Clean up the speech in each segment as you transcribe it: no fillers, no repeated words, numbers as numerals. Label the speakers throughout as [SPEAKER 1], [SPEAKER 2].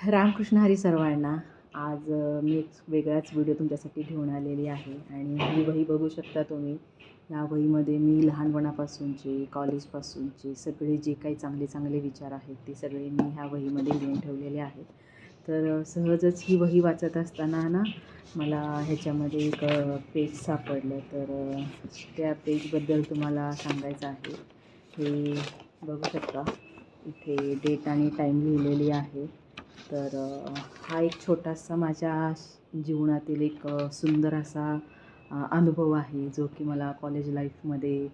[SPEAKER 1] रामकृष्ण हरी सर्वांना. आज मी एक वेगळाच व्हिडिओ तुमच्यासाठी घेऊन आलेली आहे आणि ही वही बघू शकता तुम्ही. या वहीमध्ये मी लहानपणापासूनचे कॉलेजपासूनचे सगळे जे काही चांगले चांगले विचार आहेत ते सगळे मी ह्या वहीमध्ये लिहून ठेवलेले आहेत. तर सहजच ही वही वाचत असताना ना मला ह्याच्यामध्ये एक पेज सापडलं. तर त्या पेजबद्दल तुम्हाला सांगायचं आहे. हे बघू शकता, इथे डेट आणि टाईम लिहिलेली आहे. तर हा एक छोटासा माझ्या जीवनातील एक सुंदर असा अनुभव आहे, जो की मला कॉलेज लाईफमध्ये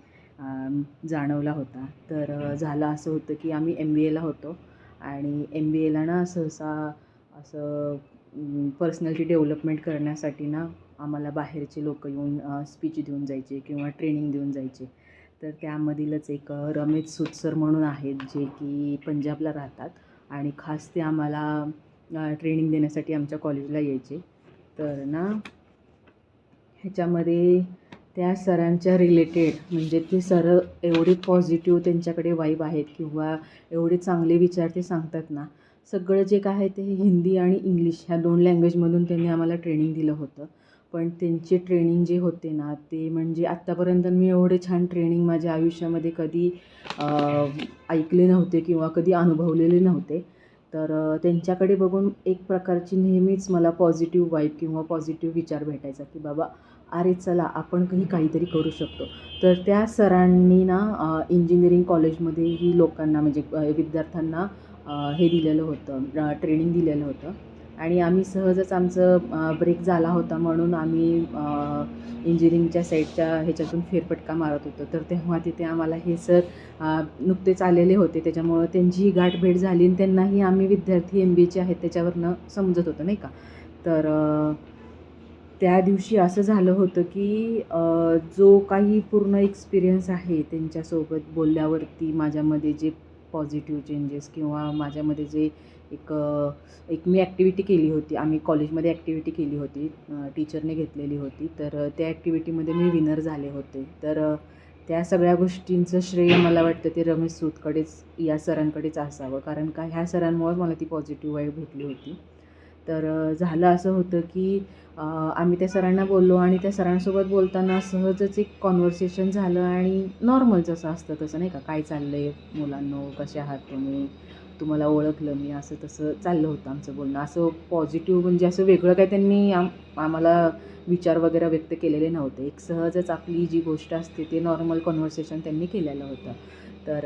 [SPEAKER 1] जाणवला होता. तर झालं असं होतं की आम्ही MBAला होतो आणि MBAला ना सहसा असं पर्सनॅलिटी डेव्हलपमेंट करण्यासाठी ना आम्हाला बाहेरचे लोक येऊन स्पीच देऊन जायचे किंवा ट्रेनिंग देऊन जायचे. तर त्यामधीलच एक रमेश सूद सर म्हणून आहेत, जे की पंजाबला राहतात आणि खास ते आम्हाला ट्रेनिंग देण्यासाठी आमच्या कॉलेजला यायचे. तर ना ह्याच्यामध्ये त्या सरांच्या रिलेटेड म्हणजे ते सर एवढे पॉझिटिव्ह त्यांच्याकडे वाईब आहेत किंवा एवढे चांगले विचार ते सांगतात ना. सगळं जे काय आहे ते हिंदी आणि इंग्लिश ह्या 2 लँग्वेजमधून त्यांनी आम्हाला ट्रेनिंग दिलं होतं. पण त्यांचे ट्रेनिंग जे होते ना ते म्हणजे आत्तापर्यंत मी एवढे छान ट्रेनिंग माझ्या आयुष्यामध्ये कधी ऐकले नव्हते किंवा कधी अनुभवलेले नव्हते. तर त्यांच्याकडे बघून एक प्रकारची नेहमीच मला पॉझिटिव्ह वाईब किंवा पॉझिटिव्ह विचार भेटायचा की बाबा अरे चला आपण काहीतरी करू शकतो. तर त्या सरांनी ना इंजिनिअरिंग कॉलेजमध्येही लोकांना म्हणजे विद्यार्थ्यांना हे दिलेलं होतं, ट्रेनिंग दिलेलं होतं. आणि आम्ही सहजच आमचं ब्रेक झाला होता म्हणून आम्ही इंजिनिअरिंगच्या साईडच्या ह्याच्यातून फेरफटका मारत होतो. तर तेव्हा तिथे आम्हाला हे सर नुकतेच आलेले होते, त्याच्यामुळं त्यांचीही गाठभेट झाली आणि त्यांनाही आम्ही विद्यार्थी MBAचे आहेत त्याच्यावरनं समजत होतं नाही का. तर त्या दिवशी असं झालं होतं की जो काही पूर्ण एक्सपिरियन्स आहे त्यांच्यासोबत बोलल्यावरती माझ्यामध्ये जे पॉझिटिव्ह चेंजेस किंवा माझ्यामध्ये जे एक एक मी ॲक्टिव्हिटी केली होती, आम्ही कॉलेजमध्ये ॲक्टिव्हिटी केली होती, टीचरने घेतलेली होती. तर त्या ॲक्टिव्हिटीमध्ये मी विनर झाले होते. तर त्या सगळ्या गोष्टींचं श्रेय मला वाटतं ते रमेश सूदकडेच, या सरांकडेच असावं, कारण का ह्या सरांमुळेच मला ती पॉझिटिव्ह वाईब भेटली होती. तर झालं असं होतं की आम्ही त्या सरांना बोललो आणि त्या सरांसोबत बोलताना सहजच एक कॉन्व्हर्सेशन झालं आणि नॉर्मल जसं असतं तसं नाही का, काय चाललं आहे मुलांनो, कसे आहात तुम्ही, तुम्हाला ओळखलं मी, असं तसं चाललं होतं आमचं बोलणं. असं पॉझिटिव्ह म्हणजे असं वेगळं काय त्यांनी आम्हाला विचार वगैरे व्यक्त केलेले नव्हते. एक सहजच आपली जी गोष्ट असते ते नॉर्मल कॉन्व्हर्सेशन त्यांनी केलेलं होतं. तर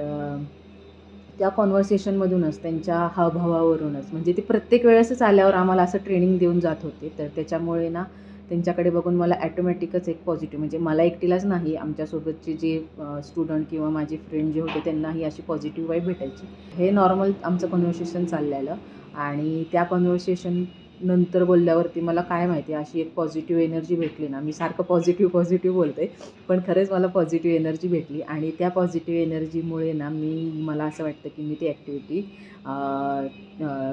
[SPEAKER 1] त्या कॉन्व्हर्सेशनमधूनच त्यांच्या हावभावावरूनच म्हणजे ते प्रत्येक वेळेसच आल्यावर आम्हाला असं ट्रेनिंग देऊन जात होते. तर त्याच्यामुळे ना त्यांच्याकडे बघून मला ॲटोमॅटिकच एक पॉझिटिव्ह म्हणजे मला एकटीलाच नाही, आमच्यासोबतचे जे स्टुडंट किंवा माझे फ्रेंड जे होते त्यांनाही अशी पॉझिटिव्ह वाईब भेटायची. हे नॉर्मल आमचं कन्व्हर्सेशन चाललेलं आणि त्या कन्व्हर्सेशन नंतर बोलल्यावरती मला काय माहिती अशी एक पॉझिटिव्ह एनर्जी भेटली ना. मी सारखं पॉझिटिव्ह पॉझिटिव्ह बोलते, पण खरंच मला पॉझिटिव्ह एनर्जी भेटली आणि त्या पॉझिटिव्ह एनर्जीमुळे ना मला असं वाटतं की मी ती ॲक्टिव्हिटी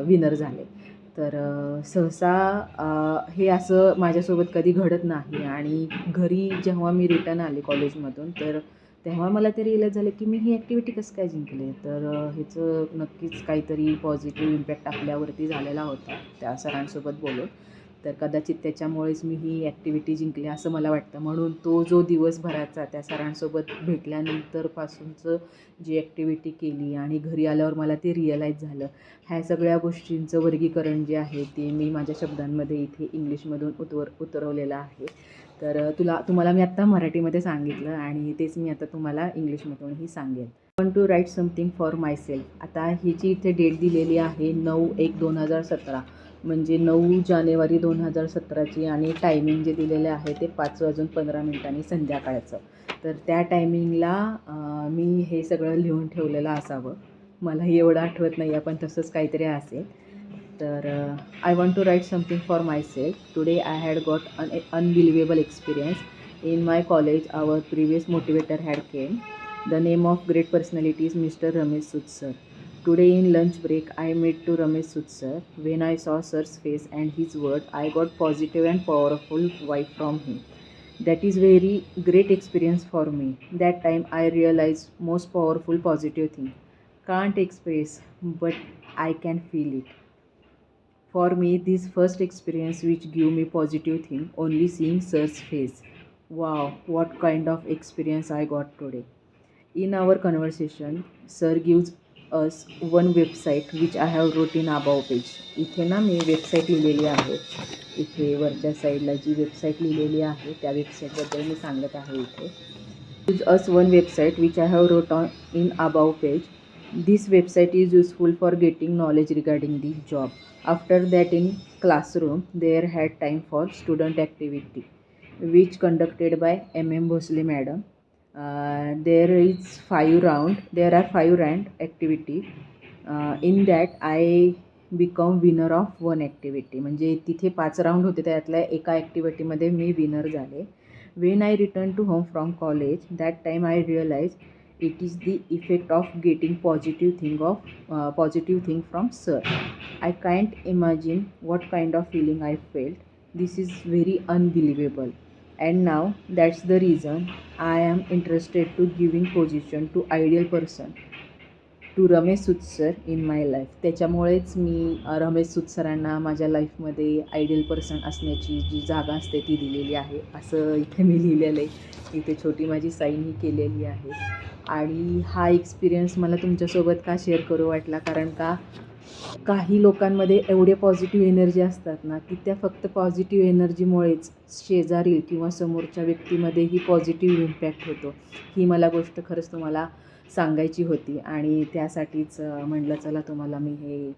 [SPEAKER 1] विनर झाले. तर सहसा हे असं माझ्यासोबत कधी घडत नाही आणि घरी जेव्हा मी रिटर्न आले कॉलेजमधून तर तेव्हा मला ते रिअलाईज झालं की मी ही ॲक्टिव्हिटी कसं काय जिंकले. तर ह्याचं नक्कीच काहीतरी पॉझिटिव्ह इम्पॅक्ट आपल्यावरती झालेला होता त्या सरांसोबत बोलून. तर कदाचित त्याच्यामुळेच मी ही ॲक्टिव्हिटी जिंकली असं मला वाटतं. म्हणून तो जो दिवसभराचा त्या सरांसोबत भेटल्यानंतरपासूनचं जी ॲक्टिव्हिटी केली आणि घरी आल्यावर मला ते रिअलाईज झालं, ह्या सगळ्या गोष्टींचं वर्गीकरण जे आहे ते मी माझ्या शब्दांमध्ये इथे इंग्लिशमधून उतरवलेलं आहे. तर तुम्हाला मी आत्ता मराठीमध्ये सांगितलं आणि तेच मी आता तुम्हाला इंग्लिशमधूनही सांगेन. Want to write something for myself. आता ह्याची इथे डेट दिलेली आहे 9/1/2017 म्हणजे 9 जानेवारी 2017ची आणि टायमिंग जे दिलेलं आहे ते 5:15 संध्याकाळचं. तर त्या टायमिंगला मी हे सगळं लिहून ठेवलेलं असावं. मलाही एवढं आठवत नाही आहे, पण तसंच काहीतरी असेल. तर I want to write something for myself. Today I had got unbelievable experience in my college. Our previous motivator had came. The name of great personality is Mr. Ramesh Sud sir. Today in lunch break, I met to Ramesh Sud sir. When I saw sir's face and his word, I got positive and powerful vibe from him. That is very great experience for me. That time I realized most powerful positive thing. Can't express, but I can feel it. For me this first experience which give me positive thing only seeing sir's face. Wow, what kind of experience I got today. In our conversation, sir gives us one website which I have wrote in above page. इथे ना मी website लिहिलेली आहे. इथे वरच्या साईडला जी website लिहिलेली आहे त्या वेबसाईटबद्दल मी सांगत आहे इथे. Gives us one website which I have wrote on in above page. This website is useful for getting knowledge regarding the job. After that, in classroom, there had time for student activity, which conducted by M.M. Bhosle madam. There are 5 round activity. In that I become winner of one activity. म्हणजे तिथे 5 round होते, त्यातल्या एका ॲक्टिव्हिटीमध्ये मी winner झाले. When I returned to home from college, that time I realized it is the effect of getting positive thing from sir. I can't imagine what kind of feeling I felt. This is very unbelievable. And now that's the reason I am interested to giving position to ideal person, to Ramesh Sood sir in my life. त्याच्यामुळेच मी रमेश सूद सरांना माझ्या लाईफमध्ये ideal person असण्याची जी जागा असते ती दिलेली आहे, असं इथे मी लिहिलेलं आहे. इथे छोटी माझी साईन ही केलेली आहे. आणि हा एक्सपिरियन्स मला तुमच्यासोबत का शेअर करू वाटला, कारण का काही लोकांमध्ये एवढे पॉझिटिव्ह एनर्जी असतात ना, की त्या फक्त पॉझिटिव्ह एनर्जीमुळेच शेजारील किंवा समोरच्या व्यक्तीमध्येही पॉझिटिव्ह इम्पॅक्ट होतो. ही मला गोष्ट खरंच तुम्हाला सांगायची होती आणि त्यासाठीच म्हटलं चला तुम्हाला मी हे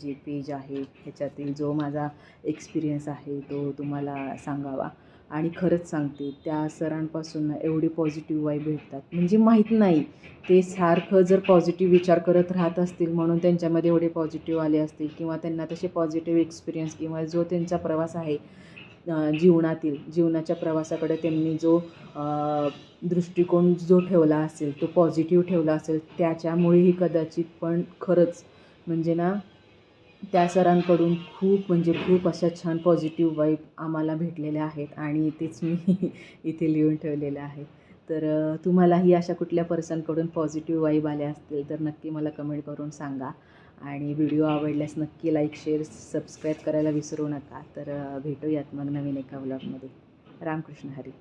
[SPEAKER 1] जे पेज आहे ह्याच्यातील जो माझा एक्सपिरियन्स आहे तो तुम्हाला सांगावा. आणि खरंच सांगते, त्या सरांपासून एवढी पॉझिटिव्ह वाईब भेटतात. म्हणजे माहीत नाही ते सारखं जर पॉझिटिव्ह विचार करत राहत असतील म्हणून त्यांच्यामध्ये एवढे पॉझिटिव्ह आले असतील, किंवा त्यांना तसे पॉझिटिव्ह एक्सपिरियन्स किंवा जो त्यांचा प्रवास आहे जीवनाच्या प्रवासाकडे त्यांनी जो दृष्टिकोन जो ठेवला असेल, तो पॉझिटिव्ह ठेवला असेल, त्याच्यामुळेही कदाचित. पण खरंच म्हणजे ना, त्या सरांकडून खूप अशा छान पॉझिटिव्ह वाईब आम्हाला भेटलेल्या आहेत आणि तेच मी इथे लिहून ठेवलेलं आहे. तर तुम्हालाही अशा कुठल्या पर्सनकडून पॉझिटिव्ह वाईब आल्या असतील तर नक्की मला कमेंट करून सांगा. आणि व्हिडिओ आवडल्यास नक्की लाईक, शेअर, सबस्क्राईब करायला विसरू नका. तर भेटूयात मग नवीन एका व्लॉगमध्ये. रामकृष्ण हरी.